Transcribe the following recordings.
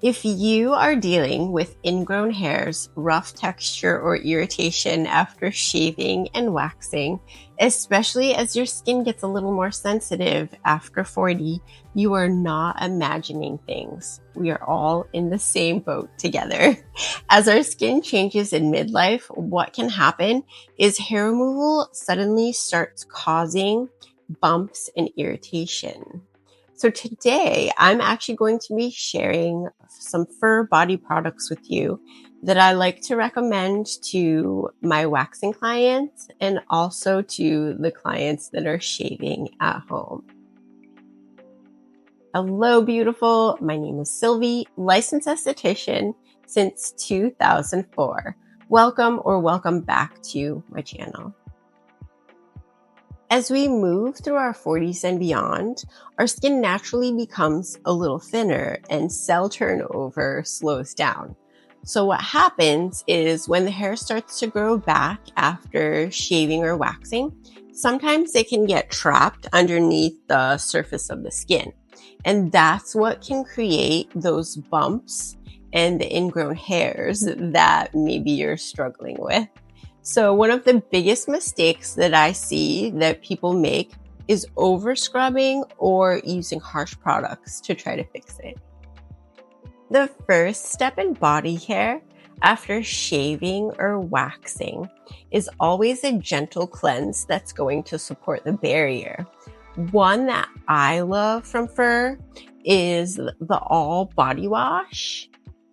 If you are dealing with ingrown hairs, rough texture, or irritation after shaving and waxing, especially as your skin gets a little more sensitive after 40, you are not imagining things. We are all in the same boat together. As our skin changes in midlife, what can happen is hair removal suddenly starts causing bumps and irritation. So today I'm actually going to be sharing some fur body products with you that I like to recommend to my waxing clients and also to the clients that are shaving at home. Hello, beautiful. My name is Sylvie, licensed esthetician since 2004. Welcome back to my channel. As we move through our 40s and beyond, our skin naturally becomes a little thinner and cell turnover slows down. So what happens is when the hair starts to grow back after shaving or waxing, sometimes it can get trapped underneath the surface of the skin. And that's what can create those bumps and the ingrown hairs that maybe you're struggling with. So one of the biggest mistakes that I see that people make is over scrubbing or using harsh products to try to fix it. The first step in body care after shaving or waxing is always a gentle cleanse that's going to support the barrier. One that I love from fur is the all body wash.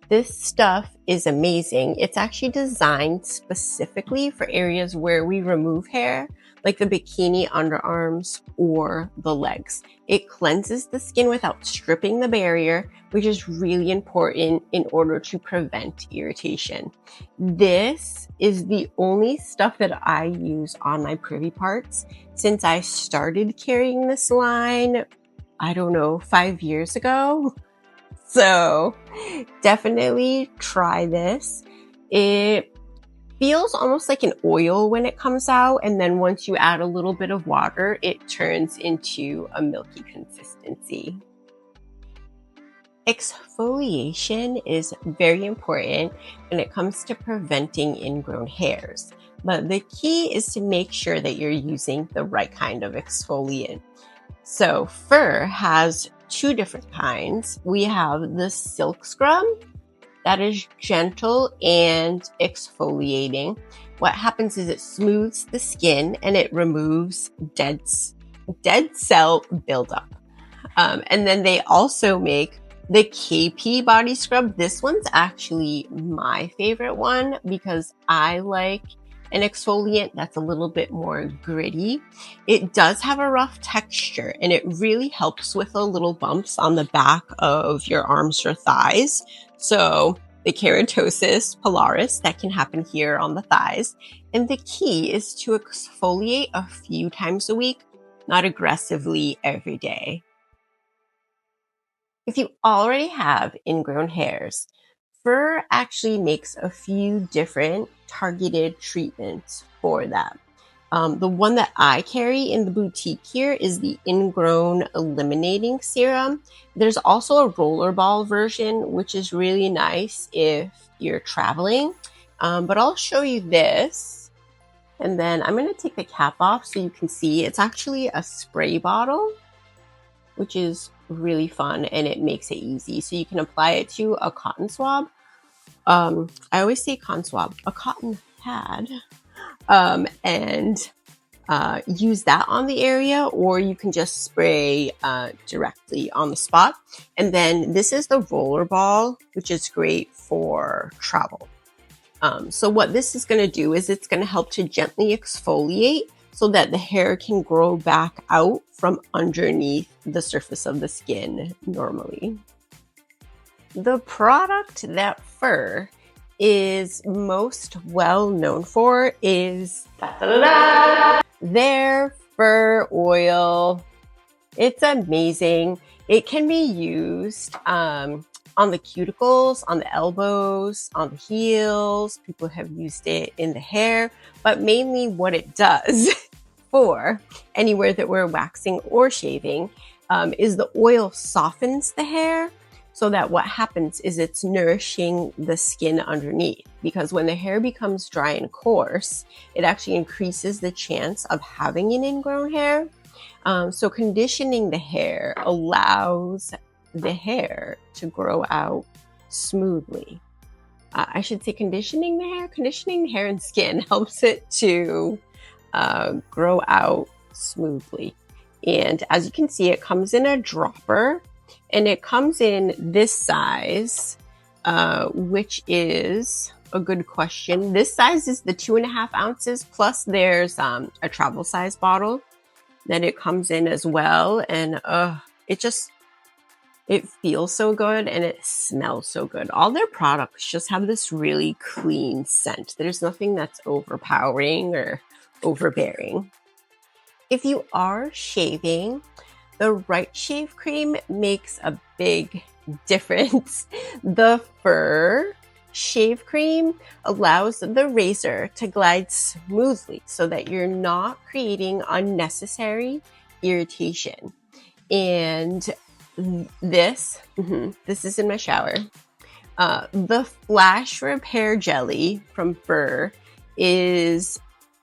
This stuff is amazing. It's actually designed specifically for areas where we remove hair, like the bikini underarms or the legs. It cleanses the skin without stripping the barrier, which is really important in order to prevent irritation. This is the only stuff that I use on my privy parts since I started carrying this line, 5 years ago. So definitely try this. It feels almost like an oil when it comes out. And then once you add a little bit of water, it turns into a milky consistency. Exfoliation is very important when it comes to preventing ingrown hairs. But the key is to make sure that you're using the right kind of exfoliant. So fur has two different kinds. We have the silk scrub that is gentle and exfoliating. What happens is it smooths the skin and it removes dead cell buildup. And then they also make the KP body scrub. This one's actually my favorite one because I like an exfoliant that's a little bit more gritty. It does have a rough texture and it really helps with the little bumps on the back of your arms or thighs. So the keratosis pilaris that can happen here on the thighs. And the key is to exfoliate a few times a week, not aggressively every day. If you already have ingrown hairs, fur actually makes a few different targeted treatments for that. The one that I carry in the boutique here is the Ingrown Eliminating Serum. There's also a Rollerball version, which is really nice if you're traveling. But I'll show you this. And then I'm going to take the cap off so you can see it's actually a spray bottle, which is really fun and it makes it easy. So you can apply it to a cotton swab. I always say cotton swab, a cotton pad, and use that on the area, or you can just spray directly on the spot. And then this is the Rollerball, which is great for travel. So what this is going to do is it's going to help to gently exfoliate so that the hair can grow back out from underneath the surface of the skin normally. The product that fur is most well known for is their fur oil. It's amazing. It can be used on the cuticles, on the elbows, on the heels. People have used it in the hair, but mainly what it does for anywhere that we're waxing or shaving is the oil softens the hair. so that what happens is it's nourishing the skin underneath, because when the hair becomes dry and coarse, it actually increases the chance of having an ingrown hair. So conditioning the hair allows the hair to grow out smoothly. I should say conditioning the hair and skin helps it to grow out smoothly. And as you can see, it comes in a dropper, and it comes in this size, which is a good question. This size is the 2.5 ounces, plus there's a travel size bottle that it comes in as well. And it feels so good and it smells so good. All their products just have this really clean scent. There's nothing that's overpowering or overbearing. If you are shaving, the right shave cream makes a big difference. The fur shave cream allows the razor to glide smoothly so that you're not creating unnecessary irritation. And this is in my shower. The Flash Repair Jelly from Fur is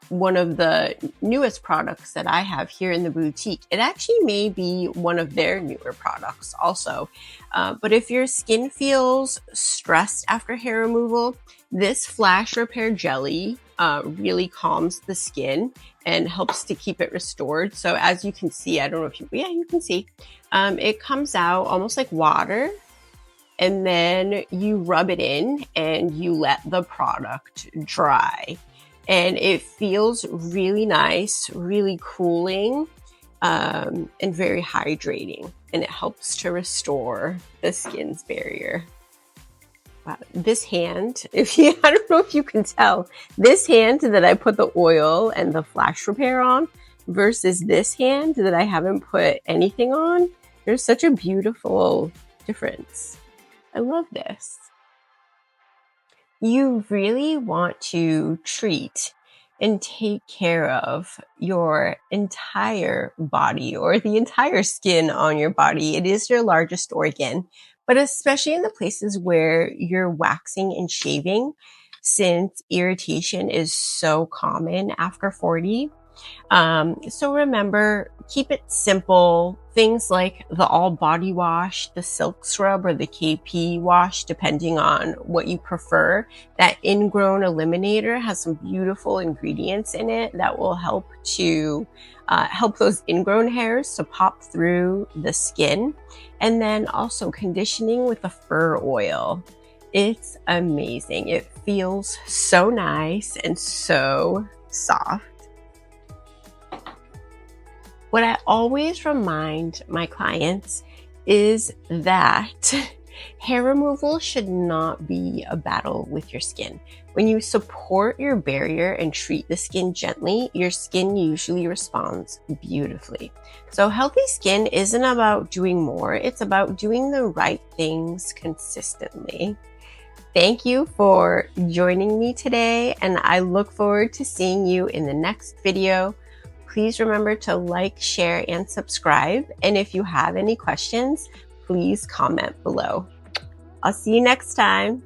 one of the newest products that I have here in the boutique. It actually may be one of their newer products also. But if your skin feels stressed after hair removal, this Flash Repair Jelly really calms the skin and helps to keep it restored. So as you can see, I don't know if you can see, it comes out almost like water, and then you rub it in and you let the product dry. And it feels really nice, really cooling, and very hydrating. And it helps to restore the skin's barrier. Wow. This hand, I don't know if you can tell, this hand that I put the oil and the Flash Repair on versus this hand that I haven't put anything on, there's such a beautiful difference. I love this. You really want to treat and take care of your entire body, or the entire skin on your body. It is your largest organ, but especially in the places where you're waxing and shaving, since irritation is so common after 40. So remember, keep it simple. Things like the all body wash, the silk scrub, or the KP wash, depending on what you prefer. That Ingrown Eliminator has some beautiful ingredients in it that will help to help those ingrown hairs to pop through the skin. And then also conditioning with the fur oil. It's amazing. It feels so nice and so soft. What I always remind my clients is that hair removal should not be a battle with your skin. When you support your barrier and treat the skin gently, your skin usually responds beautifully. So healthy skin isn't about doing more, it's about doing the right things consistently. Thank you for joining me today, and I look forward to seeing you in the next video. Please remember to like, share, and subscribe. And if you have any questions, please comment below. I'll see you next time.